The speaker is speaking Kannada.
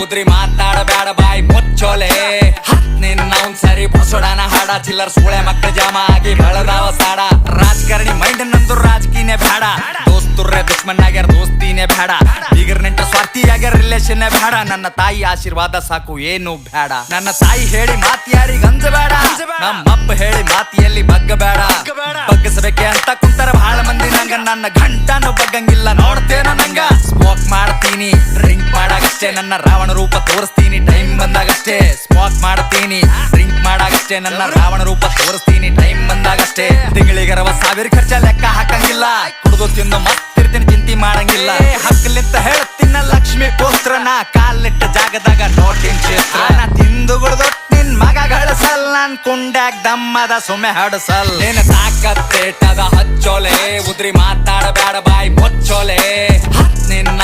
ಉದ್ರಿ ಮಾತಾಡಬೇಡ ಬಾಯಿ ಮುಚ್ಚೋಲೆ ನಿನ್ನ ಸರಿ ಬಸೋಡನ ಹಾಡ ಚಿಲ್ಲರ್ ಸೂಳೆ ಮಕ್ಕಳ ಜಾಮ ಆಗಿ ಬೆಳದಾವ ಸಾಡ ರಾಜಕಾರಣಿ ಮೈಂಡ್ ನಂದು ರಾಜಕೀಯನೇ ಬೇಡ ದೋಸ್ತುರ್ರೆ ದುಶ್ಮನ್ ಆಗ್ಯಾರ ದೋಸ್ತಿನೇ ಬೇಡ ಬೀಗರ್ ನೆಂಟ್ರ ಸ್ವಾರ್ಥಿ ಆಗ್ಯಾರ ರಿಲೇಷನ್ ಬೇಡ ನನ್ನ ತಾಯಿ ಆಶೀರ್ವಾದ ಸಾಕು ಏನು ಬೇಡ ನನ್ನ ತಾಯಿ ಹೇಳಿ ಮಾತಿ ಯಾರಿಗ ಅಂಜಬೇಡ ನಮ್ಮಪ್ಪ ಹೇಳಿ ಮಾತಿಯಲ್ಲಿ ಬಗ್ಗಬೇಡ ಬಗ್ಗಿಸಬೇಕೆ ಅಂತ ಕುಂತರ ಬಹಳ ಮಂದಿ ನಂಗ ನನ್ನ ಗಂಟನು ಬಗ್ಗಂಗಿಲ್ಲ ನೋಡ್ತೇನ ನಂಗ ಸ್ಮೋಕ್ ಮಾಡ್ತೀನಿ ಡ್ರಿಂಕ್ ಮಾಡಾಗಷ್ಟೇ ನನ್ನ ರಾವಣ ರೂಪ ತೋರಿಸ್ತೀನಿ ಟೈಮ್ ಬಂದಾಗಷ್ಟೇ ಸ್ಮೋಕ್ ಮಾಡ್ತೀನಿ ಡ್ರಿಂಕ್ ಮಾಡಾಗಷ್ಟೇ ನನ್ನ ರಾವಣ ರೂಪ ತೋರಿಸ್ತೀನಿ ಟೈಮ್ ಬಂದಾಗಷ್ಟೇ ತಿಂಗಳಿಗರವ ಸಾವಿರ ಖರ್ಚ ಲೆಕ್ಕ ಹಾಕಂಗಿಲ್ಲ ಕುಡಿದು ತಿಂದು ಮತ್ತಿರ್ತೀನಿ ಚಿಂತೆ ಮಾಡಂಗಿಲ್ಲ ಹಕ್ಕಲಿಂತ ಹೇಳ್ತೀನ ಲಕ್ಷ್ಮಿ ಪುತ್ರನ ಕಾಲಿಟ್ಟ ಜಾಗದಾಗ ನೋಟಿನ್ ಕ್ಷೇತ್ರ ನಾ ತಿಂದು ಗುಡ್ದು ನಿನ್ ಮಗ ಗಳಿಸಲ್ ನನ್ ಕುಂಡ್ಯಾಗ ದಮ್ಮದ ಸುಮ್ಮೆ ಹಡಸಲ್ ಏನ ತಾಕತ್ತೇಟದ ಹಚ್ಚೋಲೆ ಉದ್ರಿ ಮಾತಾಡಬೇಡ ಬಾಯಿ ಮುಚ್ಚೋಲೆ ನಿನ್ನ